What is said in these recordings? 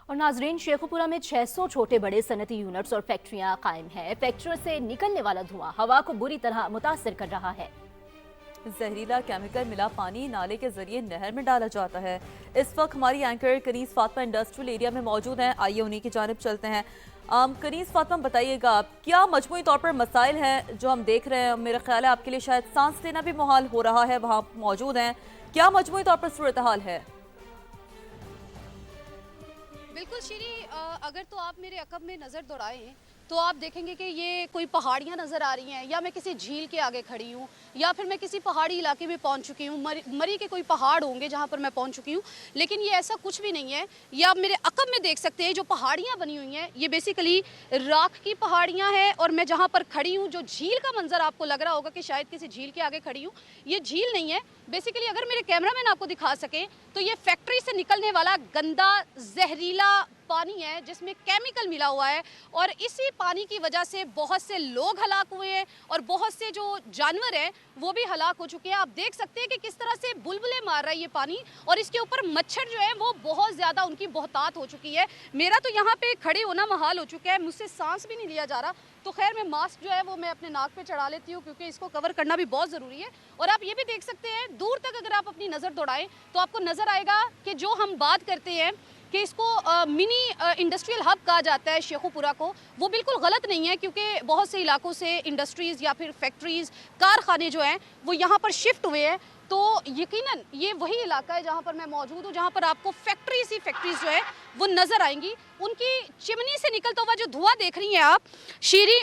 और नाजरीन, शेखुपुरा में 600 छोटे बड़े सनती यूनिट्स और फैक्ट्रियां कायम हैं। फैक्ट्रियों से निकलने वाला धुआं हवा को बुरी तरह मुतासिर कर रहा है। जहरीला केमिकल मिला पानी नाले के जरिए नहर में डाला जाता है। इस वक्त हमारी एंकर कनीज फातिमा इंडस्ट्रियल एरिया में मौजूद हैं। आइए उन्हीं की जानिब चलते हैं। कनीज फातिमा, बताइएगा क्या मजमूई तौर पर मसाइल हैं जो हम देख रहे हैं। मेरा ख्याल है आपके लिए शायद सांस लेना भी मुहाल हो रहा है, वहाँ मौजूद हैं। क्या मजमूई तौर पर सूरत हाल है? बिल्कुल शीरी, अगर तो आप मेरे अकब में नज़र दौड़ाएं तो आप देखेंगे कि ये कोई पहाड़ियाँ नज़र आ रही हैं, या मैं किसी झील के आगे खड़ी हूँ, या फिर मैं किसी पहाड़ी इलाके में पहुँच चुकी हूँ। मरी के कोई पहाड़ होंगे जहाँ पर मैं पहुँच चुकी हूँ, लेकिन ये ऐसा कुछ भी नहीं है। ये आप मेरे अकब में देख सकते हैं, जो पहाड़ियाँ बनी हुई हैं ये बेसिकली राख की पहाड़ियाँ हैं। और मैं जहाँ पर खड़ी हूँ, जो झील का मंजर आपको लग रहा होगा कि शायद किसी झील के आगे खड़ी हूँ, ये झील नहीं है। बेसिकली अगर मेरे कैमरामैन आपको दिखा सके तो ये फैक्ट्री से निकलने वाला गंदा जहरीला पानी है जिसमें केमिकल मिला हुआ है। और इसी पानी की वजह से बहुत से लोग हलाक हुए हैं और बहुत से जो जानवर हैं वो भी हलाक हो चुके हैं। आप देख सकते हैं कि किस तरह से बुलबुले मार रहा है ये पानी, और इसके ऊपर मच्छर जो है वो बहुत ज़्यादा उनकी बहुतात हो चुकी है। मेरा तो यहाँ पे खड़े होना महाल हो चुका है, मुझसे सांस भी नहीं लिया जा रहा। तो खैर, मैं मास्क जो है वो मैं अपने नाक पे चढ़ा लेती हूँ क्योंकि इसको कवर करना भी बहुत ज़रूरी है। और आप ये भी देख सकते हैं, दूर तक अगर आप अपनी नज़र दौड़ाएं तो आपको नज़र आएगा कि जो हम बात करते हैं कि इसको मिनी इंडस्ट्रियल हब कहा जाता है शेखुपुरा को, वो बिल्कुल गलत नहीं है, क्योंकि बहुत से इलाकों से इंडस्ट्रीज़ या फिर फैक्ट्रीज़, कारखाने जो हैं वो यहाँ पर शिफ्ट हुए हैं। तो यकीनन ये वही इलाका है जहाँ पर मैं मौजूद हूँ, जहाँ पर आपको फैक्ट्रीज़ जो है वो नज़र आएंगी। उनकी चिमनी से निकलता हुआ जो धुआं देख रही हैं आप शीरी,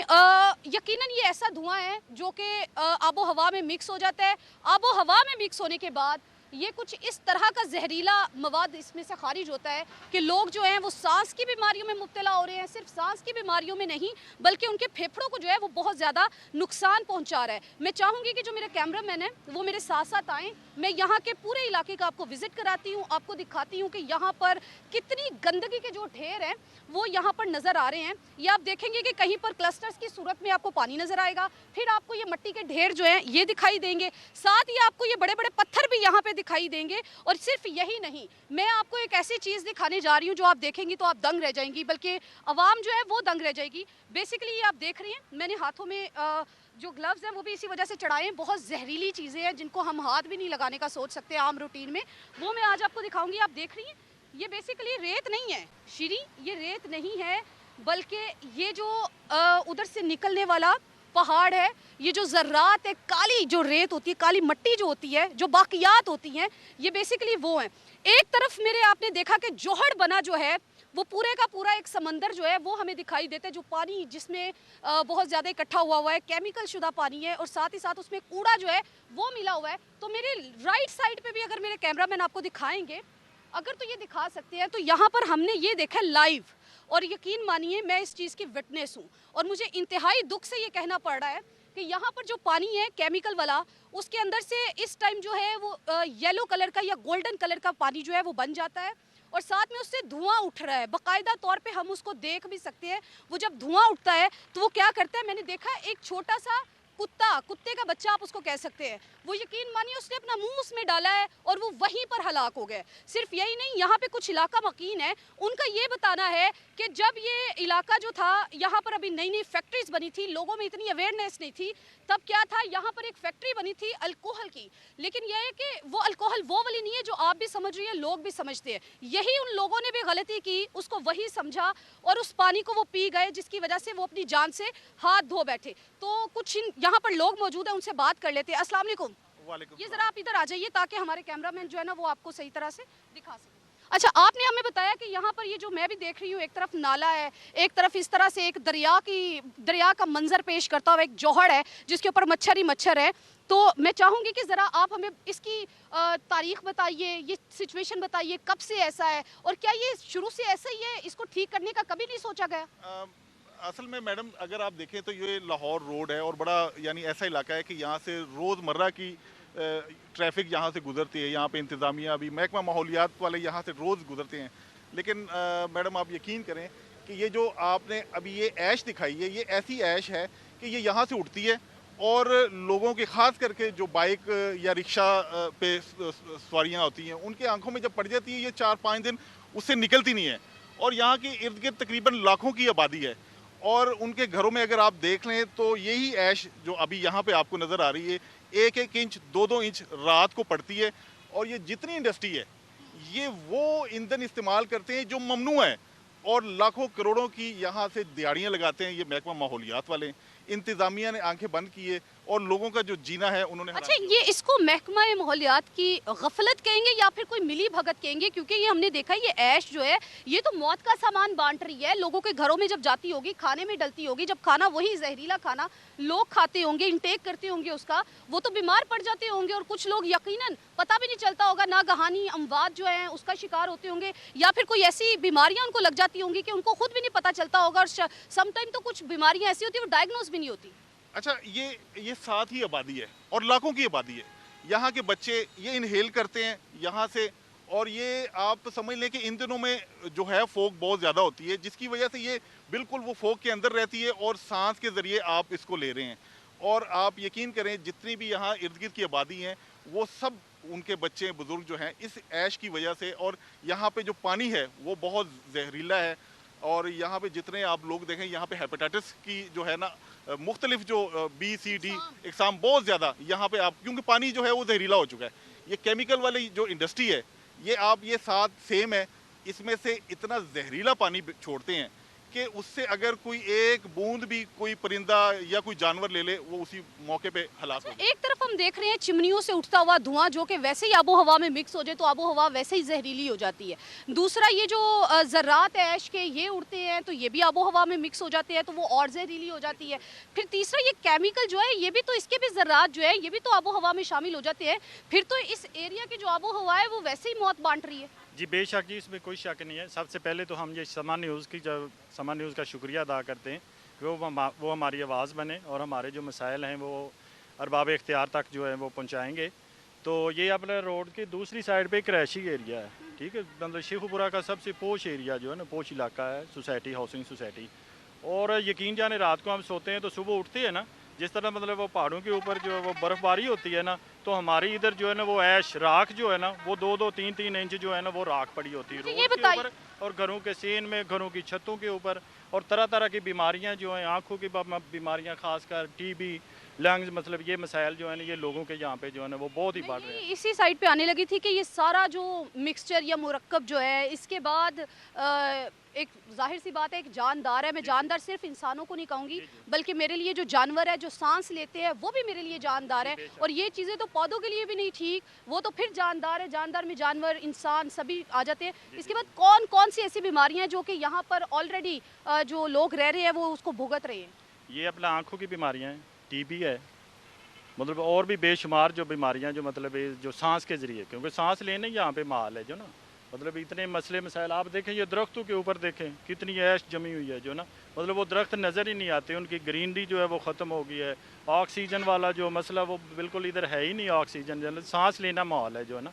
यकीनन ये ऐसा धुआं है जो कि आबो हवा में मिक्स हो जाता है। आबो हवा में मिक्स होने के बाद ये कुछ इस तरह का जहरीला मवाद इसमें से खारिज होता है कि लोग जो हैं वो सांस की बीमारियों में मुब्तला हो रहे हैं। सिर्फ सांस की बीमारियों में नहीं, बल्कि उनके फेफड़ों को जो है वो बहुत ज़्यादा नुकसान पहुंचा रहा है। मैं चाहूँगी कि जो मेरे कैमरामैन हैं वो मेरे साथ साथ आएँ, मैं यहाँ के पूरे इलाके का आपको विजिट कराती हूँ, आपको दिखाती हूँ कि यहाँ पर कितनी गंदगी के जो ढेर हैं वो यहाँ पर नज़र आ रहे हैं। ये आप देखेंगे कि कहीं पर क्लस्टर्स की सूरत में आपको पानी नज़र आएगा, फिर आपको ये मट्टी के ढेर जो हैं ये दिखाई देंगे, साथ ही आपको ये बड़े बड़े पत्थर भी यहाँ पे दिखाई देंगे। और सिर्फ यही नहीं, मैं आपको एक ऐसी चीज़ दिखाने जा रही हूँ जो आप देखेंगी तो आप दंग रह जाएंगी, बल्कि आवाम जो है वो दंग रह जाएगी। बेसिकली ये आप देख रही हैं, मैंने हाथों में जो ग्लव्स हैं वो भी इसी वजह से चढ़ाए हैं। बहुत जहरीली चीज़ें हैं जिनको हम हाथ भी नहीं लगाने का सोच सकते आम रूटीन में, वो मैं आज आपको दिखाऊंगी। आप देख रही हैं, ये बेसिकली रेत नहीं है शीरी, ये रेत नहीं है, बल्कि ये जो उधर से निकलने वाला पहाड़ है, ये जो ज़र्रात है, काली जो रेत होती है, काली मट्टी जो होती है, जो बाकियात होती हैं, ये बेसिकली वो हैं। एक तरफ मेरे आपने देखा कि जोहड़ बना जो है वो पूरे का पूरा एक समंदर जो है वो हमें दिखाई देता है, जो पानी जिसमें बहुत ज़्यादा इकट्ठा हुआ है, केमिकल शुदा पानी है, और साथ ही साथ उसमें कूड़ा जो है वो मिला हुआ है। तो मेरे राइट साइड पे भी अगर मेरे कैमरामैन आपको दिखाएंगे, अगर तो ये दिखा सकते हैं, तो यहाँ पर हमने ये देखा लाइव, और यकीन मानिए मैं इस चीज़ की विटनेस हूँ, और मुझे इंतहाई दुख से ये कहना पड़ रहा है कि यहाँ पर जो पानी है केमिकल वाला, उसके अंदर से इस टाइम जो है वो येलो कलर का या गोल्डन कलर का पानी जो है वो बन जाता है, और साथ में उससे धुआं उठ रहा है। बाकायदा तौर पे हम उसको देख भी सकते हैं। वो जब धुआं उठता है तो वो क्या करता है, मैंने देखा एक छोटा सा कुत्ते का बच्चा आप उसको कह सकते हैं, वो यकीन मानिए उसने अपना मुंह उसमें डाला है और वो वहीं पर हलाक हो गए। सिर्फ यही नहीं, यहाँ पे कुछ इलाका मकीन है, उनका ये बताना है कि जब ये इलाका जो था, यहाँ पर अभी नई नई फैक्ट्रीज बनी थी, लोगों में इतनी अवेयरनेस नहीं थी, तब क्या था, यहाँ पर एक फैक्ट्री बनी थी अल्कोहल की, लेकिन यह है कि वो अल्कोहल वो वाली नहीं है जो आप भी समझ रही है, लोग भी समझते हैं। यही उन लोगों ने भी गलती की, उसको वही समझा और उस पानी को वो पी गए, जिसकी वजह से वो अपनी जान से हाथ धो बैठे। तो कुछ यहाँ पर लोग मौजूद हैं, उनसे बात कर लेते हैं। अस्सलाम वालेकुम। ये जरा आप इधर आ जाइए ताकि हमारे कैमरामैन जो है ना वो आपको सही तरह से दिखा सके। अच्छा, आपने हमें बताया कि यहाँ पर ये जो मैं भी देख रही हूँ, एक तरफ नाला है, एक तरफ इस तरह से एक दरिया का मंजर पेश करता हुआ एक जोहड़ है जिसके ऊपर मच्छर ही मच्छर है। तो मैं चाहूँगी कि ज़रा आप हमें इसकी तारीख बताइए, ये सिचुएशन बताइए, कब से ऐसा है और क्या ये शुरू से ऐसा ही है, इसको ठीक करने का कभी नहीं सोचा गया? असल में मैडम, अगर आप देखें तो ये लाहौर रोड है और बड़ा यानी ऐसा इलाका है कि यहाँ से रोज़मर्रा की ट्रैफिक यहाँ से गुजरती है। यहाँ पे इंतज़ामिया अभी महकमा माहौलियात वाले यहाँ से रोज़ गुजरते हैं। लेकिन मैडम आप यकीन करें कि ये जो आपने अभी ये ऐश दिखाई है, ये ऐसी ऐश है कि ये यहाँ से उठती है और लोगों के ख़ास करके जो बाइक या रिक्शा पे सवारियाँ होती हैं, उनके आंखों में जब पड़ जाती है ये 4-5 दिन उससे निकलती नहीं है। और यहाँ के इर्द गिर्द तकरीबन लाखों की आबादी है। और उनके घरों में अगर आप देख लें तो यही ऐश जो अभी यहाँ पे आपको नज़र आ रही है, 1-1 इंच 2-2 इंच रात को पड़ती है। और ये जितनी इंडस्ट्री है ये वो ईंधन इस्तेमाल करते हैं जो ममनू है, और लाखों करोड़ों की यहाँ से दिहाड़ियाँ लगाते हैं ये महकमा माहौलियात वाले। इंतज़ामिया ने आंखें बंद की है और लोगों का जो जीना है उन्होंने अच्छा, ये इसको महकमा माहौलियात की गफलत कहेंगे या फिर कोई मिली भगत कहेंगे? क्योंकि ये हमने देखा ये ऐश जो है ये तो मौत का सामान बांट रही है। लोगों के घरों में जब जाती होगी, खाने में डलती होगी, जब खाना वही जहरीला खाना लोग खाते होंगे, इंटेक करते होंगे उसका, वो तो बीमार पड़ जाते होंगे। और कुछ लोग यकीनन पता भी नहीं चलता होगा, नागहानी अमवात जो है उसका शिकार होते होंगे, या फिर कोई ऐसी बीमारियां उनको लग जाती होंगी कि उनको खुद भी नहीं पता चलता होगा। और समटाइम तो कुछ बीमारियां ऐसी होती है वो डायग्नोज भी नहीं होती। अच्छा, ये साथ ही आबादी है और लाखों की आबादी है। यहाँ के बच्चे ये इनहेल करते हैं यहाँ से, और ये आप समझ लें कि इन दिनों में जो है फोक बहुत ज़्यादा होती है, जिसकी वजह से ये बिल्कुल वो फोक के अंदर रहती है और सांस के ज़रिए आप इसको ले रहे हैं। और आप यकीन करें जितनी भी यहाँ इर्द गिर्द की आबादी हैं वो सब उनके बच्चे बुज़ुर्ग जो हैं इस ऐश की वजह से। और यहाँ पे जो पानी है वो बहुत जहरीला है। और यहाँ पे जितने आप लोग देखें यहाँ पे हेपेटाइटिस की जो है ना मुख्तलिफ जो BCD एग्जाम बहुत ज़्यादा यहाँ पे आप, क्योंकि पानी जो है वो जहरीला हो चुका है। ये केमिकल वाली जो इंडस्ट्री है ये आप ये साथ सेम है, इसमें से इतना जहरीला पानी छोड़ते हैं कि उससे अगर कोई एक बूंद भी कोई परिंदा या कोई जानवर ले ले वो उसी मौके पे हलाक हो जाए। एक तरफ हम देख रहे हैं चिमनियों से उठता हुआ धुआं जो कि वैसे ही आबो हवा में मिक्स हो जाए तो आबो हवा वैसे ही जहरीली हो जाती है। दूसरा ये जो ज़र्रात ऐश के ये उड़ते हैं तो ये भी आबो हवा में मिक्स हो जाते हैं तो वो और जहरीली हो जाती है। फिर तीसरा ये केमिकल जो है ये भी तो, इसके भी ज़र्रात जो है ये भी तो आबो हवा में शामिल हो जाते हैं। फिर तो इस एरिया की जो आबो हवा है वो वैसे ही मौत बांट रही है। जी बेशक जी, इसमें कोई शक नहीं है। सबसे पहले तो हम ये समा न्यूज़ का शुक्रिया अदा करते हैं कि वो हमारी आवाज़ बने और हमारे जो मसाइल हैं वो अरबाब इख्तियार तक जो है वो पहुंचाएंगे। तो ये अपने रोड की दूसरी साइड पे एक रहायशी एरिया है, ठीक है, मतलब शेखुपुरा का सबसे पोश एरिया जो है ना, पोश इलाका है, सोसाइटी, हाउसिंग सोसाइटी। और यकीन जाने रात को हम सोते हैं तो सुबह उठते हैं ना, जिस तरह मतलब वो पहाड़ों के ऊपर जो है वो बर्फ़बारी होती है ना, तो हमारी इधर जो है ना वो ऐश राख जो है ना वो 2-2, 3-3 इंच जो है ना वो राख पड़ी होती है रोड के ऊपर और घरों के सीन में, घरों की छतों के ऊपर। और तरह तरह की बीमारियां जो हैं, आँखों की बीमारियां, खासकर TB, लंग्स, मतलब ये मसाइल जो है ना ये लोगों के यहाँ पे जो है ना वो बहुत ही बढ़ रहे हैं। इसी साइड पे आने लगी थी कि ये सारा जो मिक्सचर या मुरक्कब जो है इसके बाद एक जाहिर सी बात है एक जानदार है। मैं जानदार सिर्फ इंसानों को नहीं कहूँगी बल्कि मेरे लिए जो जानवर है जो सांस लेते हैं वो भी मेरे लिए जानदार है। और ये चीज़ें तो पौधों के लिए भी नहीं ठीक, वो तो फिर जानदार है। जानदार में जानवर, इंसान सभी आ जाते हैं। इसके बाद कौन कौन सी ऐसी बीमारियाँ हैं जो कि यहाँ पर ऑलरेडी जो लोग रह रहे हैं वो उसको भुगत रहे हैं? ये अपना आँखों की बीमारियाँ हैं, TB है, मतलब और भी बेशुमार जो बीमारियां जो मतलब जो सांस के ज़रिए, क्योंकि सांस लेने यहाँ पे माल है जो ना, मतलब इतने मसले मसाइल। आप देखें ये दरख्तों के ऊपर देखें कितनी ऐश जमी हुई है जो ना, मतलब वो दरख्त नज़र ही नहीं आते, उनकी ग्रीनरी जो है वो ख़त्म हो गई है। ऑक्सीजन वाला जो मसला वो बिल्कुल इधर है ही नहीं, ऑक्सीजन सांस लेना माहौल है जो है ना।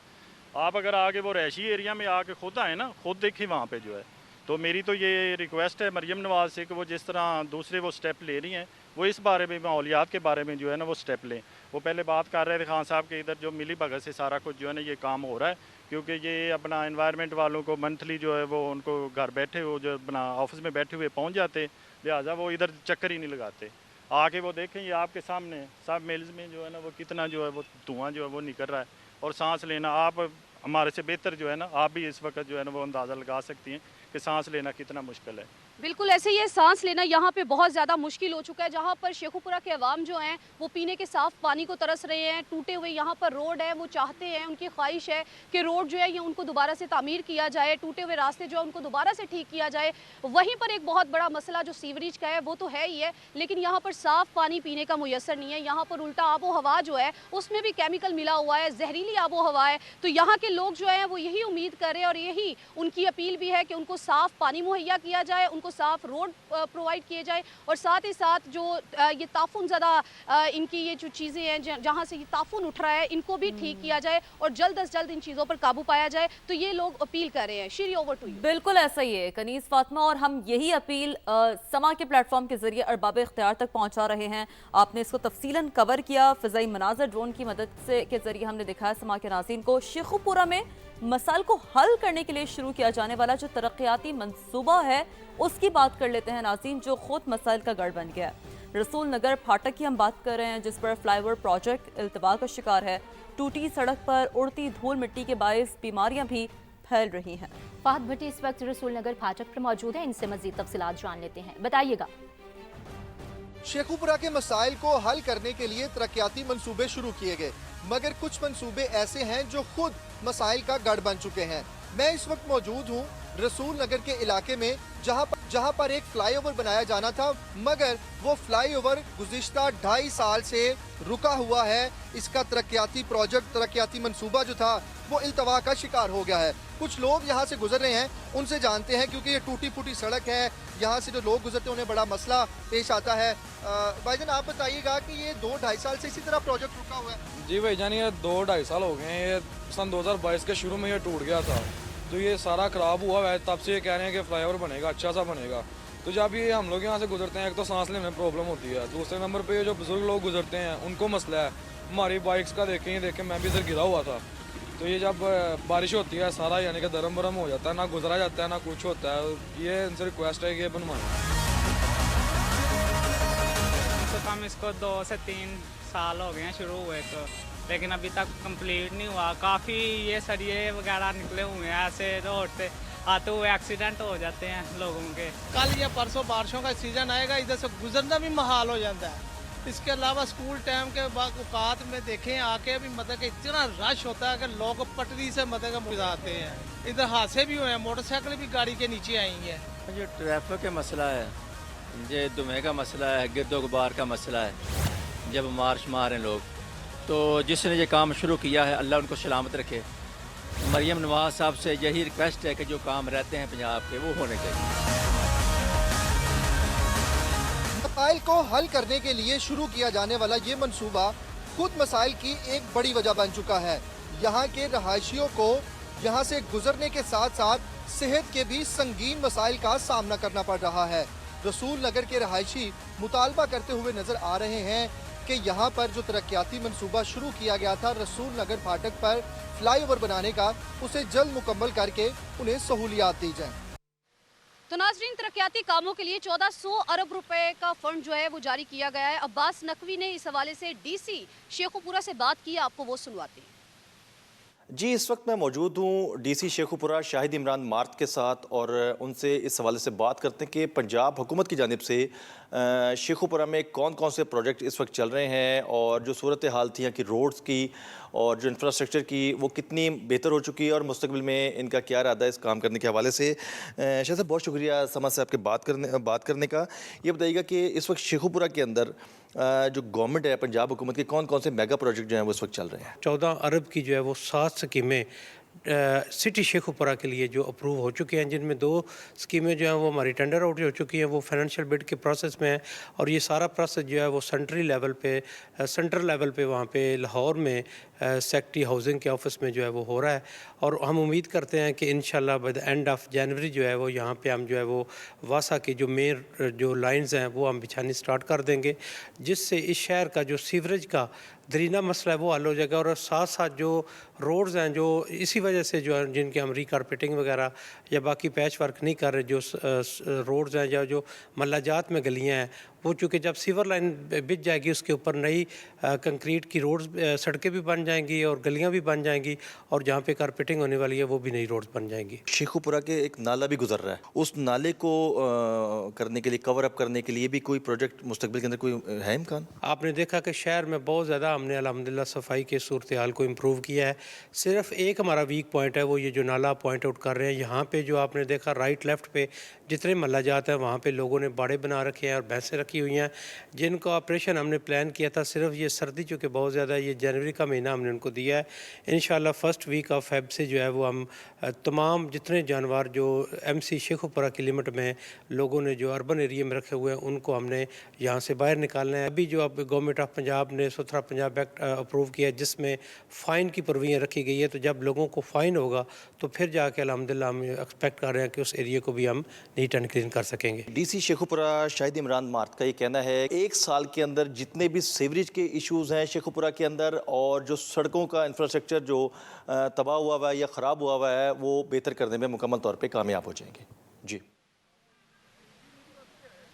आप अगर आगे वो रहायशी एरिया में आके खुद आए ना, खुद देखिए वहाँ पर जो है। तो मेरी तो ये रिक्वेस्ट है मरियम नवाज़ से कि वो जिस तरह दूसरे वो स्टेप ले रही हैं वो इस बारे में, माहौलियात के बारे में जो है ना वो स्टेप लें। वो पहले बात कर रहे थे खान साहब के इधर जो मिली भगत से सारा कुछ जो है ना ये काम हो रहा है, क्योंकि ये अपना एनवायरनमेंट वालों को मंथली जो है वो उनको घर बैठे वो जो अपना ऑफिस में बैठे हुए पहुंच जाते, लिहाजा वो इधर चक्कर ही नहीं लगाते। आके वो देखें ये आपके सामने सब मिल्स में जो है ना वो कितना जो है वो धुआं जो है वो निकल रहा है। और सांस लेना आप हमारे से बेहतर जो है ना आप भी इस वक्त जो है ना वो अंदाज़ा लगा सकती हैं कि सांस लेना कितना मुश्किल है। बिल्कुल ऐसे ही है, सांस लेना यहाँ पे बहुत ज़्यादा मुश्किल हो चुका है। जहाँ पर शेखुपुरा के अवाम जो हैं वो पीने के साफ़ पानी को तरस रहे हैं। टूटे हुए यहाँ पर रोड है, वो चाहते हैं, उनकी ख्वाहिश है कि रोड जो है ये उनको दोबारा से तामीर किया जाए, टूटे हुए रास्ते जो है उनको दोबारा से ठीक किया जाए। वहीं पर एक बहुत बड़ा मसला जो सीवरेज का है वो तो है ही है, लेकिन यहाँ पर साफ़ पानी पीने का मुयसर नहीं है। यहाँ पर उल्टा आबो हवा जो है उसमें भी केमिकल मिला हुआ है, जहरीली आबो हवा है। तो यहाँ के लोग जो हैं वो यही उम्मीद कर रहे हैं और यही उनकी अपील भी है कि उनको साफ़ पानी मुहैया किया जाए, उनको साफ़ रोड प्रोवाइड किए जाए और साथ ही साथ जो ये ताफुन ज़्यादा इनकी ये जो चीज़ें हैं जहाँ से ये ताफुन उठ रहा है इनको भी ठीक किया जाए और जल्द अज जल्द इन चीज़ों पर काबू पाया जाए। तो ये लोग अपील कर रहे हैं। Shri, over to you. बिल्कुल ऐसा ही है कनीज़ फातिमा, और हम यही अपील समा के प्लेटफॉर्म के जरिए अरबाब इख्तियार तक पहुँचा रहे हैं। आपने इसको तफसीलन कवर किया, फ़िज़ाई मनाज़र ड्रोन की मदद से के जरिए हमने दिखाया समा के नाज़रीन को शेखुपुरा में मसाइल को हल करने के लिए शुरू किया जाने वाला जो तरक्याती मंसूबा है उसकी बात कर लेते हैं नाज़रीन, जो खुद मसाइल का गढ़ बन गया है। रसूल नगर फाटक की हम बात कर रहे हैं, जिस पर फ्लाईओवर प्रोजेक्ट इल्तवा का शिकार है। टूटी सड़क पर उड़ती धूल मिट्टी के बायस बीमारियां भी फैल रही हैं। फहद भट्टी इस वक्त रसूल नगर फाटक पर मौजूद है, इनसे मजीद तफसीलात जान लेते हैं। बताइएगा। शेखुपुरा के मसाइल को हल करने के लिए तरक्याती मंसूबे शुरू किए गए, मगर कुछ मंसूबे ऐसे हैं जो खुद मसाइल का गढ़ बन चुके हैं। मैं इस वक्त मौजूद हूँ रसूल नगर के इलाके में, जहाँ पर एक फ्लाईओवर बनाया जाना था, मगर वो फ्लाईओवर गुज़िश्ता 2.5 साल से रुका हुआ है। इसका तरक्याती प्रोजेक्ट, तरक्याती मंसूबा जो था वो इल्तवा का शिकार हो गया है। कुछ लोग यहाँ से गुजर रहे हैं, उनसे जानते हैं, क्योंकि ये टूटी फूटी सड़क है, यहाँ से जो लोग गुजरते हैं उन्हें बड़ा मसला पेश आता है। भाईजान आप बताइएगा कि ये 2-2.5 साल से इसी तरह प्रोजेक्ट रुका हुआ है? जी भाईजान, ये 2-2.5 साल हो गए हैं। ये सन 2022 के शुरू में ये टूट गया था, तो ये सारा ख़राब हुआ है। तब से ये कह रहे हैं कि फ्लाईओवर बनेगा, अच्छा सा बनेगा। तो जब ये हम लोग यहाँ से गुजरते हैं, एक तो सांस लेने में प्रॉब्लम होती है, दूसरे नंबर पे जो बुजुर्ग लोग गुजरते हैं उनको मसला है। हमारी बाइक्स का देखें मैं भी इधर गिरा हुआ था, तो ये जब बारिश होती है सारा यानी कि दरम बरम हो जाता है, ना गुजरा जाता है ना कुछ होता है। ये इनसे रिक्वेस्ट है कि ये बनवाएं। तो हम इसको 2 से 3 साल हो गए हैं शुरू हुए, तो लेकिन अभी तक कंप्लीट नहीं हुआ। काफ़ी ये सरिये वगैरह निकले हुए हैं, ऐसे रोड से आते हुए एक्सीडेंट हो जाते हैं लोगों के। कल या परसों बारिशों का सीज़न आएगा, इधर से गुजरना भी महाल हो जाता है। इसके अलावा स्कूल टाइम के औकात में देखें आके भी मतलब कि इतना रश होता है कि लोग पटरी से मतलब गुजारते हैं। इधर हादसे भी हुए हैं, मोटरसाइकिल भी गाड़ी के नीचे आई है। जो ट्रैफिक का मसला है, ये धुएँ का मसला है, गिरदो गुबार का मसला है। जब मार्च मारें लोग, तो जिसने ये काम शुरू किया है अल्लाह उनको सलामत रखे। मरियम नवाज साहब से यही रिक्वेस्ट है कि जो काम रहते हैं पंजाब के वो होने चाहिए। मसाइल को हल करने के लिए शुरू किया जाने वाला ये मंसूबा खुद मसाइल की एक बड़ी वजह बन चुका है। यहाँ के रहायशियों को यहाँ से गुजरने के साथ साथ सेहत के भी संगीन मसाइल का सामना करना पड़ रहा है। रसूल नगर के रहायशी मुतालबा करते हुए नजर आ रहे हैं कि यहाँ पर जो तरक्याती मंसूबा शुरू किया गया था रसूल नगर फाटक पर फ्लाईओवर बनाने का, उसे जल्द मुकम्मल करके उन्हें सहूलियात दी जाए। तो नाजरीन, तरक्याती कामों के लिए 1400 अरब रुपए का फंड जो है वो जारी किया गया है। अब्बास नकवी ने इस हवाले से डीसी शेखुपुरा से बात की, आपको वो सुनवाते हैं। जी, इस वक्त मैं मौजूद हूँ डीसी शेखुपुरा शाहिद इमरान मार्ट के साथ, और उनसे इस हवाले से बात करते हैं कि पंजाब हुकूमत की जानिब से शेखुपुरा में कौन कौन से प्रोजेक्ट इस वक्त चल रहे हैं, और जो सूरत हाल थी यहाँ की रोड्स की और जो इंफ्रास्ट्रक्चर की वो कितनी बेहतर हो चुकी है, और मुस्तकबिल में इनका क्या इरादा है इस काम करने के हवाले से। शाह साहब बहुत शुक्रिया समाज से आपके बात करने का। ये बताइएगा कि इस वक्त शेखुपुरा के अंदर जो गवर्नमेंट है पंजाब हुकूमत के कौन कौन से मेगा प्रोजेक्ट जो हैं वो इस वक्त चल रहे हैं? 14 अरब की जो है वो 7 स्कीमें सिटी शेखुपुरा के लिए जो अप्रूव हो चुके हैं, जिनमें 2 स्कीमें जो हैं वो हमारी टेंडर आउट हो चुकी हैं, वो फाइनेंशियल बिड के प्रोसेस में है। और ये सारा प्रोसेस जो है वो सेंट्रल लेवल पे वहाँ पे लाहौर में सेक्रेटरी हाउसिंग के ऑफिस में जो है वो हो रहा है। और हम उम्मीद करते हैं कि इंशाल्लाह by the end of January जो है वो यहाँ पे हम जो है वो वासा की जो मेन जो लाइंस हैं वो हम बिछानी स्टार्ट कर देंगे, जिससे इस शहर का जो सीवरेज का दरीना मसला है वो हल हो जाएगा। और साथ साथ जो रोड्स हैं जो इसी वजह से जो है जिनकी हम रिकारपेटिंग वगैरह या बाकी पैच वर्क नहीं कर रहे, जो रोड्स हैं या जो मल्लाजात में गलियाँ हैं, वो चूँकि जब सीवर लाइन बिछ जाएगी उसके ऊपर नई कंक्रीट की रोड्स सड़कें भी बन जाएंगी और गलियां भी बन जाएंगी, और जहाँ पे कारपेटिंग होने वाली है वो भी नई रोड्स बन जाएंगी। शेखुपुरा के एक नाला भी गुजर रहा है, उस नाले को करने के लिए, कवर अप करने के लिए भी कोई प्रोजेक्ट मुस्तकबिल के अंदर कोई है इम्कान? आपने देखा कि शहर में बहुत ज़्यादा हमने अल्हम्दुलिल्लाह सफाई के सूरत हाल को इम्प्रूव किया है। सिर्फ एक हमारा वीक पॉइंट है, वो ये जो नाला पॉइंट आउट कर रहे हैं। यहाँ पे जो आपने देखा राइट लेफ्ट पे जितने मल्ला जात हैं वहाँ पे लोगों ने बाड़े बना रखे हैं और भैंसें रखी हुई हैं, जिनका ऑपरेशन हमने प्लान किया था सिर्फ ये सर्दी चूँकि बहुत ज़्यादा, ये जनवरी का महीना हमने उनको दिया है। इंशाल्लाह फर्स्ट वीक ऑफ फेब से जो है वो हम तमाम जितने जानवर जो MC शेखुपुरा की लिमिट में लोगों ने जो अर्बन एरिया में रखे हुए हैं उनको हमने यहाँ से बाहर निकालना है। अभी जो अब गवर्नमेंट ऑफ पंजाब ने सुथरा पंजाब पंजाब एक्ट अप्रूव किया है जिसमें फ़ाइन की प्रोविजन रखी गई है। तो जब लोगों को फ़ाइन होगा तो फिर जाके अल्हम्दुलिल्लाह हम एक्सपेक्ट कर रहे हैं कि उस एरिया को भी हम नीट एंड क्लीन कर सकेंगे। डीसी शेखुपुरा शाहिद इमरान मार्त का ये कहना है एक साल के अंदर जितने भी सीवरेज के इश्यूज़ हैं शेखुपुरा के अंदर और जो सड़कों का इंफ्रास्ट्रक्चर जो तबाह हुआ है या ख़राब हुआ है वो बेहतर करने में मुकम्मल तौर पे कामयाब हो जाएंगे। जी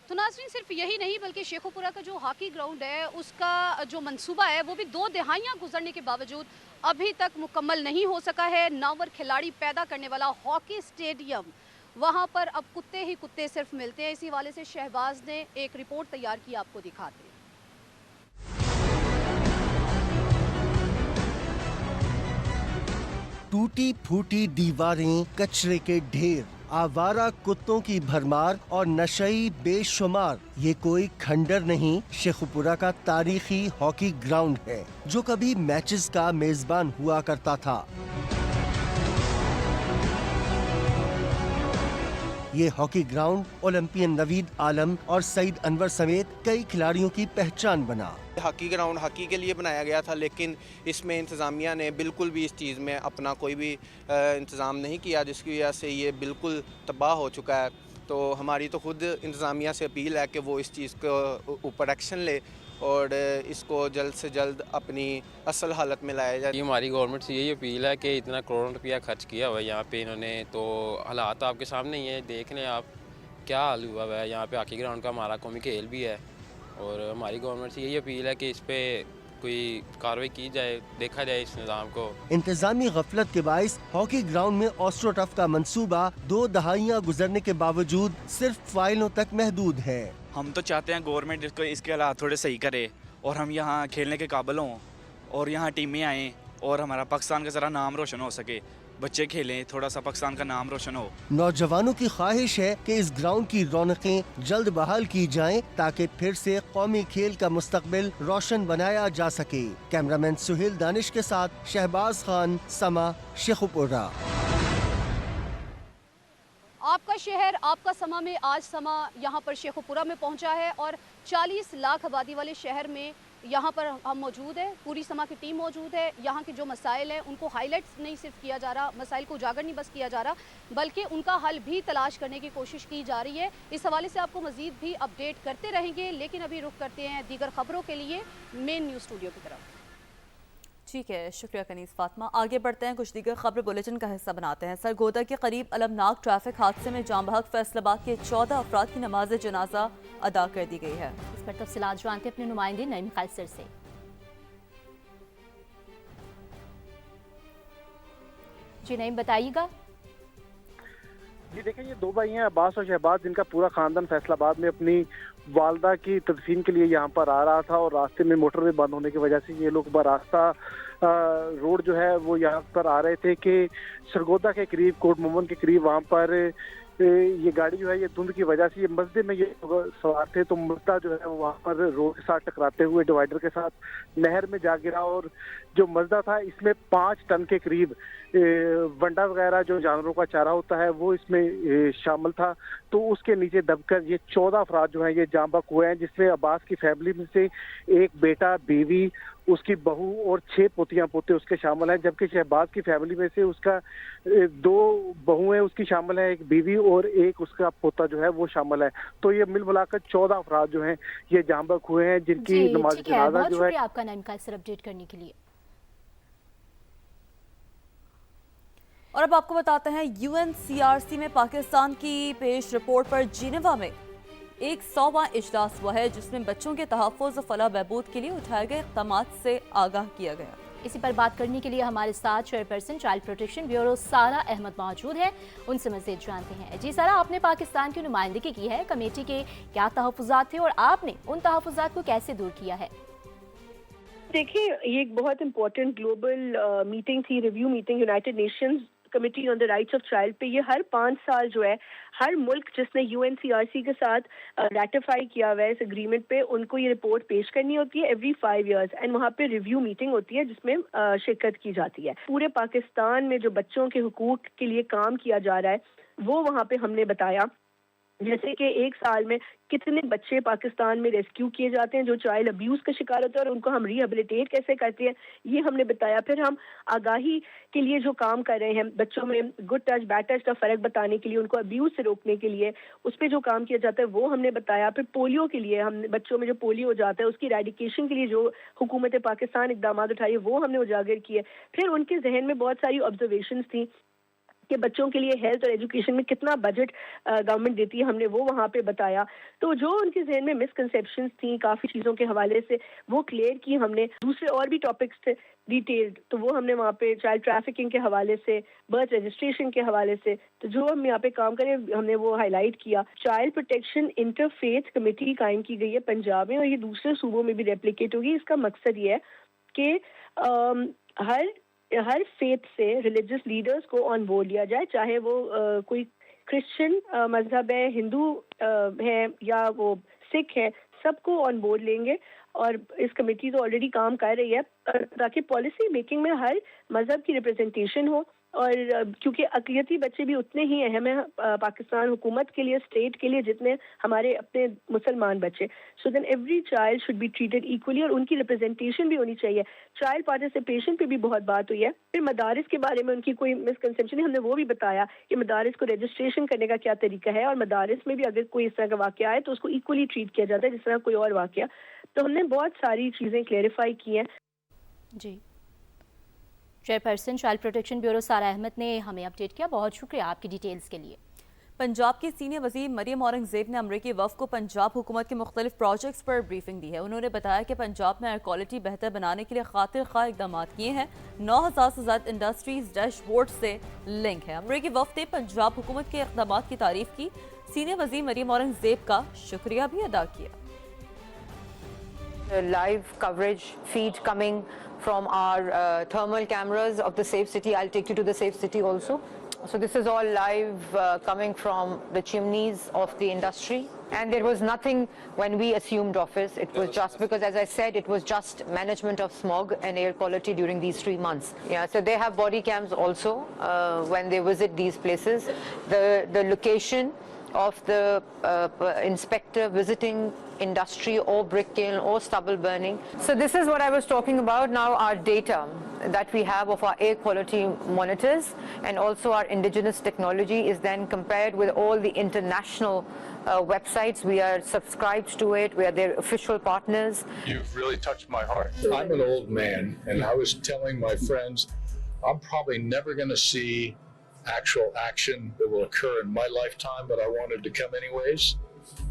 तो नाज़रीन, सिर्फ यही नहीं बल्कि शेखुपुरा का जो हॉकी ग्राउंड है उसका जो मंसूबा है वो भी 2 दहाइयाँ गुजरने के बावजूद अभी तक मुकम्मल नहीं हो सका है। नामवर खिलाड़ी पैदा करने वाला हॉकी स्टेडियम, वहाँ पर अब कुत्ते ही कुत्ते सिर्फ मिलते हैं। इसी वाले से शहबाज ने एक रिपोर्ट तैयार की, आपको दिखाते हैं। टूटी फूटी दीवारें, कचरे के ढेर, आवारा कुत्तों की भरमार और नशई बेशुमार, ये कोई खंडर नहीं, शेखुपुरा का तारीखी हॉकी ग्राउंड है जो कभी मैचेस का मेजबान हुआ करता था। ये हॉकी ग्राउंड ओलंपियन नवीद आलम और सईद अनवर समेत कई खिलाड़ियों की पहचान बना। हॉकी ग्राउंड हॉकी के लिए बनाया गया था, लेकिन इसमें इंतज़ामिया ने बिल्कुल भी इस चीज़ में अपना कोई भी इंतज़ाम नहीं किया, जिसकी वजह से ये बिल्कुल तबाह हो चुका है। तो हमारी तो खुद इंतज़ामिया से अपील है कि वो इस चीज़ को ऊपर एक्शन ले और इसको जल्द से जल्द अपनी असल हालत में लाया जाए। हमारी गवर्नमेंट से यही अपील है कि इतना करोड़ों रुपया खर्च किया हुआ है यहाँ पे इन्होंने, तो हालात आपके सामने ही है, देख लें आप क्या हाल हुआ है। यहाँ पे हॉकी ग्राउंड का हमारा कौमी खेल भी है और हमारी गवर्नमेंट से यही अपील है कि इस पे कोई कार्रवाई की जाए, देखा जाए इस निज़ाम को। इंतजामी गफलत के बाइस हॉकी ग्राउंड में ऑस्ट्रोटर्फ का मंसूबा 2 दहाइयाँ गुजरने के बावजूद सिर्फ फाइलों तक महदूद है। हम तो चाहते हैं गवर्नमेंट इसको इसके हालात थोड़े सही करे और हम यहाँ खेलने के काबिल हों और यहाँ टीमें आएँ और हमारा पाकिस्तान का ज़रा नाम रोशन हो सके, बच्चे खेलें, थोड़ा सा पाकिस्तान का नाम रोशन हो। नौजवानों की ख्वाहिश है कि इस ग्राउंड की रौनकें जल्द बहाल की जाएं ताकि फिर से कौमी खेल का मुस्तकबिल रोशन बनाया जा सके। कैमरामैन सुहेल दानिश के साथ शहबाज खान, समा, शेखुपुरा। आपका शहर आपका समा में आज समा यहाँ पर शेखुपुरा में पहुँचा है और 40 लाख आबादी वाले शहर में यहाँ पर हम मौजूद है, पूरी समा की टीम मौजूद है। यहाँ के जो मसाइल हैं उनको हाईलाइट्स नहीं सिर्फ किया जा रहा, मसाइल को उजागर नहीं बस किया जा रहा, बल्कि उनका हल भी तलाश करने की कोशिश की जा रही है। इस हवाले से आपको मजीद भी अपडेट करते रहेंगे, लेकिन अभी रुख करते हैं दीगर खबरों के लिए मेन न्यूज़ स्टूडियो की तरफ। ठीक है, शुक्रिया कनीज़ फातिमा। आगे बढ़ते हैं, कुछ दीगर खबर बुलेटिन का हिस्सा बनाते हैं। सरगोदा के करीब अलमनाक ट्रैफिक हादसे में जाम बहक फैसलाबाद के 14 अफराद की नमाज जनाजा अदा कर दी गई है। इस पर तफसीलात जानते अपने नुमाइंदे नईम कैसर से। जी नईम, बताइएगा। जी देखें, ये 2 भाई हैं अब्बास और शहबाज, जिनका पूरा खानदान फैसलाबाद में अपनी वालदा की तदफीन के लिए यहाँ पर आ रहा था और रास्ते में मोटरवे बंद होने की वजह से ये लोग बरास्ता रोड जो है वो यहाँ पर आ रहे थे कि सरगोदा के करीब, कोट मोहम्मद के करीब, वहाँ पर ये गाड़ी जो है ये धुंध की वजह से ये मस्जिद में ये लोग सवार थे, तो मस्दा जो है वो वहाँ पर रोड के साथ टकराते हुए डिवाइडर के साथ नहर में जा गिरा और जो मस्दा था इसमें 5 टन के करीब वंडा वगैरह जो जानवरों का चारा होता है वो इसमें शामिल था। तो उसके नीचे दबकर ये 14 अफराद जो हैं ये जाम बहक हुए हैं, जिसमें अब्बास की फैमिली में से एक बेटा, बीवी, उसकी बहू और 6 पोतियां पोते उसके शामिल हैं, जबकि शहबाज की फैमिली में से उसका 2 बहुएं उसकी शामिल है, एक बीवी और एक उसका पोता जो है वो शामिल है। तो ये मिल मिलाकर 14 अफराद जो हैं ये जाम बहक हुए हैं, जिनकी नमाज जनाजा जो है। आपका नाम कैसर अपडेट करने के लिए। और अब आपको बताते हैं, UNCRC में पाकिस्तान की पेश रिपोर्ट पर जिनेवा में 100वां इजलास हुआ है, जिसमें बच्चों के तहफ़्फ़ुज़ और फलाह बहबूद के लिए उठाए गए इक़दामात से आगाह किया गया। इसी पर बात करने के लिए हमारे साथ चेयरपर्सन चाइल्ड प्रोटेक्शन ब्यूरो सारा अहमद मौजूद है, उनसे मज़ीद जानते हैं। जी सारा, आपने पाकिस्तान की नुमाइंदगी की है, कमेटी के क्या तहफ़्फ़ुज़ात थे और आपने उन तहफ़्फ़ुज़ात को कैसे दूर किया है? देखिए, ये एक बहुत इंपॉर्टेंट ग्लोबल मीटिंग थी, review meeting United Nations committee on the rights of child पे। ये हर 5 साल जो है हर मुल्क जिसने UNCRC के साथ रेटिफाई किया हुआ है इस एग्रीमेंट पे, उनको ये रिपोर्ट पेश करनी होती है एवरी 5 years एंड वहाँ पे रिव्यू मीटिंग होती है जिसमें शिरकत की जाती है। पूरे पाकिस्तान में जो बच्चों के हुकूक के लिए काम किया जा रहा है वो वहाँ पे हमने बताया जैसे कि एक साल में कितने बच्चे पाकिस्तान में रेस्क्यू किए जाते हैं जो चाइल्ड अब्यूज़ का शिकार होते हैं और उनको हम रिहेबिलिटेट कैसे करते हैं, ये हमने बताया। फिर हम आगाही के लिए जो काम कर रहे हैं, बच्चों में गुड टच बैड टच का फ़र्क बताने के लिए, उनको अब्यूज़ से रोकने के लिए उस पर जो काम किया जाता है वो हमने बताया। फिर पोलियो के लिए हमने बच्चों में जो पोलियो हो जाता है उसकी इरेडिकेशन के लिए जो हुकूमत पाकिस्तान इकदाम उठाई है वो हमने उजागर किए। फिर उनके जहन में बहुत सारी ऑब्जर्वेशंस थी कि बच्चों के लिए हेल्थ और एजुकेशन में कितना बजट गवर्नमेंट देती है, हमने वो वहाँ पे बताया। तो जो उनके जहन में मिसकंसेप्शंस थी काफ़ी चीज़ों के हवाले से वो क्लियर की हमने। दूसरे और भी टॉपिक्स थे डिटेल्ड, तो वो हमने वहाँ पे चाइल्ड ट्रैफिकिंग के हवाले से, बर्थ रजिस्ट्रेशन के हवाले से, तो जो हम यहाँ पे काम करें हमने वो हाईलाइट किया। चाइल्ड प्रोटेक्शन इंटरफेथ कमेटी कायम की गई है पंजाब में और ये दूसरे सूबों में भी रेप्लिकेट होगी। इसका मकसद ये है कि हर फेथ से रिलीजियस लीडर्स को ऑन बोर्ड लिया जाए, चाहे वो कोई क्रिश्चियन मजहब है, हिंदू है या वो सिख है, सबको ऑन बोर्ड लेंगे। और इस कमेटी तो ऑलरेडी काम कर रही है ताकि पॉलिसी मेकिंग में हर मजहब की रिप्रेजेंटेशन हो। और क्योंकि अक़लियती बच्चे भी उतने ही अहम हैं पाकिस्तान हुकूमत के लिए, स्टेट के लिए, जितने हमारे अपने मुसलमान बच्चे। So then every child should be treated equally और उनकी रिप्रेजेंटेशन भी होनी चाहिए। चाइल्ड पार्टिसिपेशन पे भी बहुत बात हुई है। फिर मदारिस के बारे में उनकी कोई मिसकंसेप्शन नहीं, हमने वो भी बताया कि मदारिस को रजिस्ट्रेशन करने का क्या तरीका है और मदारिस में भी अगर कोई इस तरह का वाक़या आए तो उसको इक्वली ट्रीट किया जाता है जिस तरह कोई और वाक़या। तो हमने बहुत सारी चीज़ें क्लेरिफाई की हैं। जी, चेयरपर्सन चाइल्ड प्रोटेक्शन ब्यूरो सारा अहमद ने हमें अपडेट किया, बहुत शुक्रिया आपकी डिटेल्स के लिए। पंजाब की सीनियर वज़ीर मरियम औरंगज़ेब ने अमरीकी वफ़द को पंजाब हुकूमत के मुख्तलिफ प्रोजेक्ट्स पर ब्रीफिंग दी है। उन्होंने बताया कि पंजाब में एयर क्वालिटी बेहतर बनाने के लिए खातिर खा इकदाम किए हैं। 9000 से ज़्यादा इंडस्ट्रीज डैशबोर्ड से लिंक है। अमरीकी वफ़द ने पंजाब हुकूमत के इकदाम की तारीफ की। सीनियर वज़ीर मरियम औरंगज़ेब का शुक्रिया भी अदा किया। Live coverage feed coming from our thermal cameras of the safe city. I'll take you to the safe city also. So this is all live coming from the chimneys of the industry. And there was nothing when we assumed office. It was just because, as I said, it was just management of smog and air quality during these 3 months. Yeah, so they have body cams also when they visit these places. The location of the inspector visiting industry or brick kiln or stubble burning. So this is what I was talking about. Now our data that we have of our air quality monitors and also our indigenous technology is then compared with all the international websites. We are subscribed to it. We are their official partners. You've really touched my heart. I'm an old man and I was telling my friends I'm probably never going to see actual action that will occur in my lifetime, but I wanted to come anyways.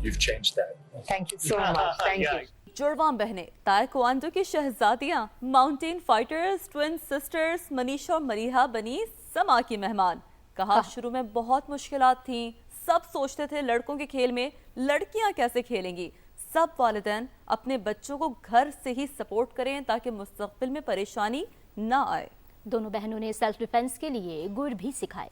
You've changed that. Thank you so much. Thank you. जुड़वां बहनें, taekwondo की शहजादियां, mountain fighters, twin sisters Manisha और मरीहा बनी समा की मेहमान। कहा शुरू में बहुत मुश्किलात थीं, सब सोचते थे लड़कों के खेल में लड़कियां कैसे खेलेंगी। सब वालिदैन अपने बच्चों को घर से ही सपोर्ट करें ताकि मुस्तक़बिल में परेशानी ना आए। दोनों बहनों ने सेल्फ डिफेंस के लिए गुर भी सिखाए।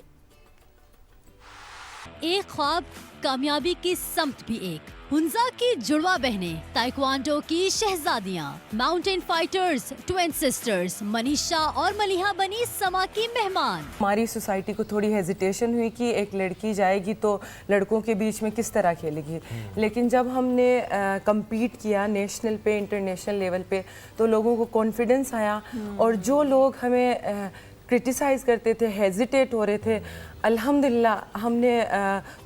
एक ख्वाब, कामयाबी की समत भी एक। हुंजा की जुड़वा बहनें, ताइक्वांडो की शहजादियां, mountain fighters, twin sisters Manisha और मलिहा बनी समा की मेहमान। हमारी सोसाइटी को थोड़ी हेजिटेशन हुई कि एक लड़की जाएगी तो लड़कों के बीच में किस तरह खेलेगी, लेकिन जब हमने compete किया नेशनल पे, इंटरनेशनल लेवल पे, तो लोगों को कॉन्फिडेंस आया और जो लोग हमें क्रिटिसाइज करते थे, हेजिटेट हो रहे थे, अल्हम्दुलिल्लाह हमने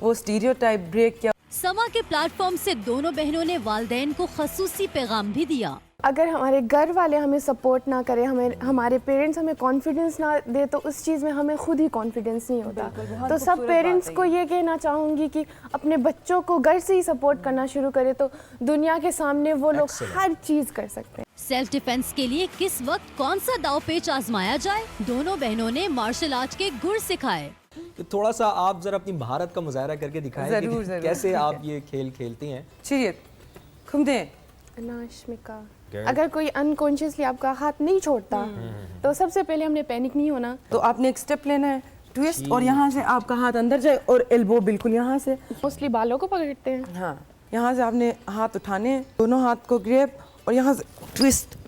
वो स्टीरियोटाइप ब्रेक किया। समा के प्लेटफॉर्म से दोनों बहनों ने वालिदैन को खसूसी पैगाम भी दिया। अगर हमारे घर वाले हमें सपोर्ट ना करें, हमारे पेरेंट्स हमें कॉन्फिडेंस ना दे, तो उस चीज़ में हमें खुद ही कॉन्फिडेंस नहीं होता। तो सब पेरेंट्स को ये कहना चाहूँगी कि अपने बच्चों को घर से ही सपोर्ट करना शुरू करें तो दुनिया के सामने वो लोग हर चीज़ कर सकते हैं। सेल्फ डिफेंस के लिए किस वक्त कौन सा दाव पेच आजमाया जाए, दोनों बहनों ने मार्शल आर्ट के गुर सिखाए। तो थोड़ा सा आप जरा अपनी महारत का मुजाहरा करके दिखाएं कि कैसे आप ये खेल खेलती हैं। चलिए खुमदे अनाश्मिका, अगर कोई अनकॉन्शियसली आपका हाथ नहीं छोड़ता तो सबसे पहले हमने पैनिक नहीं होना, तो आपने एक स्टेप लेना है, ट्विस्ट, और यहाँ से आपका हाथ अंदर जाए और एल्बो बिल्कुल यहाँ से, मोस्टली बालों को पकड़ते हैं। हाँ, यहाँ से आपने हाथ उठाने, दोनों हाथ को ग्रैब और यहाँ से ट्विस्ट।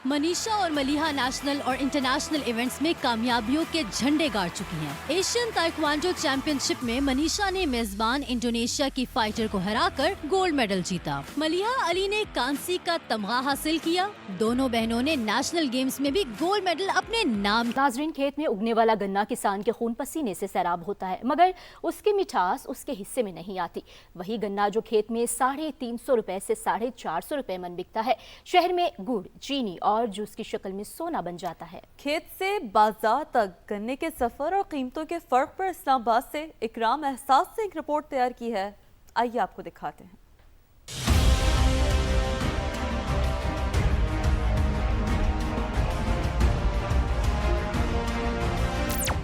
मनीषा और मलिहा नेशनल और इंटरनेशनल इवेंट्स में कामयाबियों के झंडे गाड़ चुकी हैं। एशियन ताइक्वांडो चैंपियनशिप में मनीषा ने मेजबान इंडोनेशिया की फाइटर को हराकर गोल्ड मेडल जीता। मलिहा अली ने कांसी का तमगा हासिल किया। दोनों बहनों ने नेशनल गेम्स में भी गोल्ड मेडल अपने नाम। नाजरीन, खेत में उगने वाला गन्ना किसान के खून पसीने से सैराब होता है, मगर उसकी मिठास उसके हिस्से में नहीं आती। वही गन्ना जो खेत में 350 रुपए से 450 रुपए मन बिकता है, शहर में गुड़, चीनी और जूस की शक्ल में सोना बन जाता है। खेत से बाजार तक गन्ने के सफर और कीमतों के फर्क पर इस्लामाबाद से इकराम एहसास से एक रिपोर्ट तैयार की है। आइए आपको दिखाते हैं।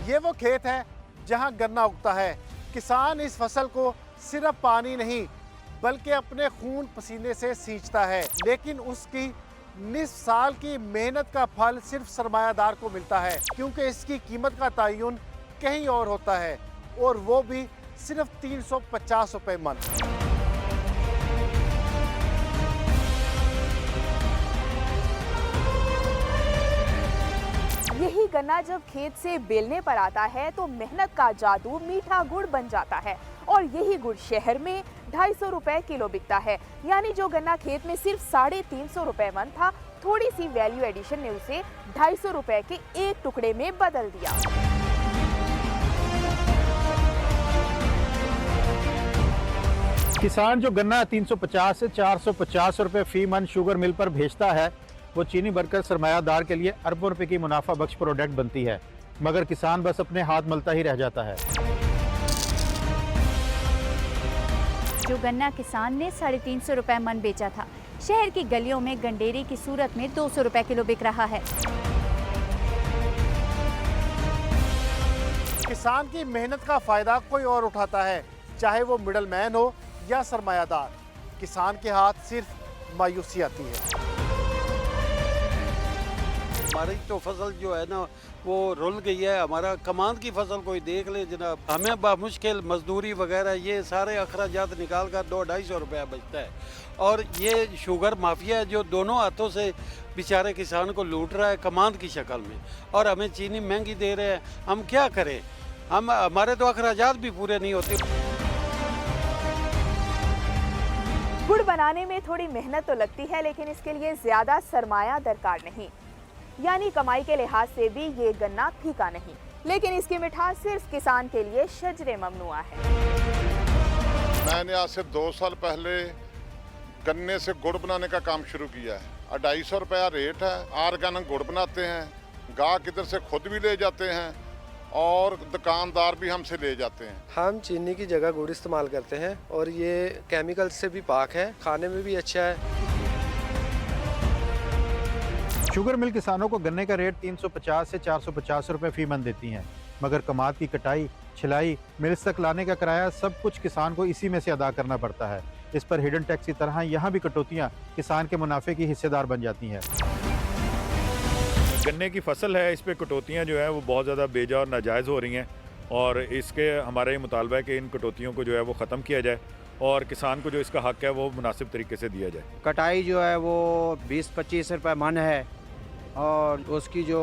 ये वो खेत है जहां गन्ना उगता है। किसान इस फसल को सिर्फ पानी नहीं बल्कि अपने खून पसीने से सींचता है, लेकिन उसकी निस्फ साल की मेहनत का फल सिर्फ सरमायादार को मिलता है, क्योंकि इसकी कीमत का तयन कहीं और होता है, और वो भी सिर्फ 350 रुपए मन। यही गन्ना जब खेत से बेलने पर आता है तो मेहनत का जादू मीठा गुड़ बन जाता है, और यही गुड़ शहर में 250 रुपए किलो बिकता है। यानी जो गन्ना खेत में सिर्फ 350 रुपए मन था, थोड़ी सी वैल्यू एडिशन ने उसे 250 रुपए के एक टुकड़े में बदल दिया। किसान जो गन्ना 350 से 450 रुपए फी मन शुगर मिल पर भेजता है, वो चीनी बनकर सरमायादार के लिए अरबों रुपए की मुनाफा बख्श प्रोडक्ट बनती है, मगर किसान बस अपने हाथ मलता ही रह जाता है। जो गन्ना किसान ने 350 रुपए मन बेचा था, शहर की गलियों में गंडेरी की सूरत में 200 रुपए किलो बिक रहा है। किसान की मेहनत का फायदा कोई और उठाता है, चाहे वो मिडल मैन हो या सरमायादार। किसान के हाथ सिर्फ मायूसी आती है। हमारी तो फसल जो है ना वो रुल गई है। हमारा कमांद की फसल कोई देख ले जनाब, हमें बामुश्किल मजदूरी वगैरह ये सारे अखराजात निकाल कर 200-250 रुपया बचता है, और ये शुगर माफिया है जो दोनों हाथों से बेचारे किसान को लूट रहा है कमांद की शक्ल में, और हमें चीनी महंगी दे रहे हैं। हम क्या करें, हमारे तो अखराजात भी पूरे नहीं होते। गुड़ बनाने में थोड़ी मेहनत तो लगती है, लेकिन इसके लिए ज्यादा सरमाया दरकार नहीं। यानी कमाई के लिहाज से भी ये गन्ना फीका नहीं, लेकिन इसकी मिठास सिर्फ किसान के लिए शजरे ममनुआ है। मैंने आज से 2 साल पहले गन्ने से गुड़ बनाने का काम शुरू किया है। 250 रुपया रेट है। ऑर्गेनिक गुड़ बनाते हैं, गाहक इधर से खुद भी ले जाते हैं और दुकानदार भी हमसे ले जाते हैं। हम चीनी की जगह गुड़ इस्तेमाल करते हैं, और ये केमिकल से भी पाक है, खाने में भी अच्छा है। शुगर मिल किसानों को गन्ने का रेट 350 से 450 रुपए फी मन देती हैं, मगर कमाद की कटाई, छिलाई, मिल्स तक लाने का किराया सब कुछ किसान को इसी में से अदा करना पड़ता है। इस पर हिडन टैक्स की तरह यहाँ भी कटौतियाँ किसान के मुनाफे की हिस्सेदार बन जाती हैं। गन्ने की फसल है, इस पर कटौतियाँ जो है वो बहुत ज़्यादा बेजा और नाजायज़ हो रही हैं, और इसके हमारा ये मुतालबा है कि इन कटौतियों को जो है वो ख़त्म किया जाए और किसान को जो इसका हक है वो मुनासिब तरीके से दिया जाए। कटाई जो है वो 20-25 रुपये मन है, और उसकी जो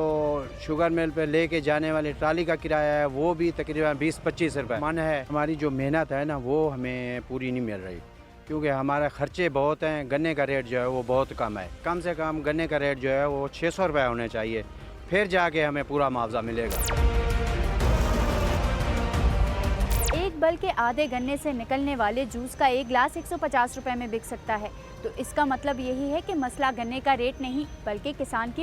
शुगर मिल पे लेके जाने वाली ट्राली का किराया है वो भी तकरीबन 20-25 रुपये मन है। हमारी जो मेहनत है ना वो हमें पूरी नहीं मिल रही, क्योंकि हमारे खर्चे बहुत हैं। गन्ने का रेट जो है वो बहुत कम है। कम से कम गन्ने का रेट जो है वो 600 रुपये होने चाहिए, फिर जाके हमें पूरा मुआवजा मिलेगा। एक बल के आधे गन्ने से निकलने वाले जूस का एक गिलास 150 रुपए में बिक सकता है। तो इसका मतलब यही है कि मसला गन्ने का रेट नहीं बल्कि किसान की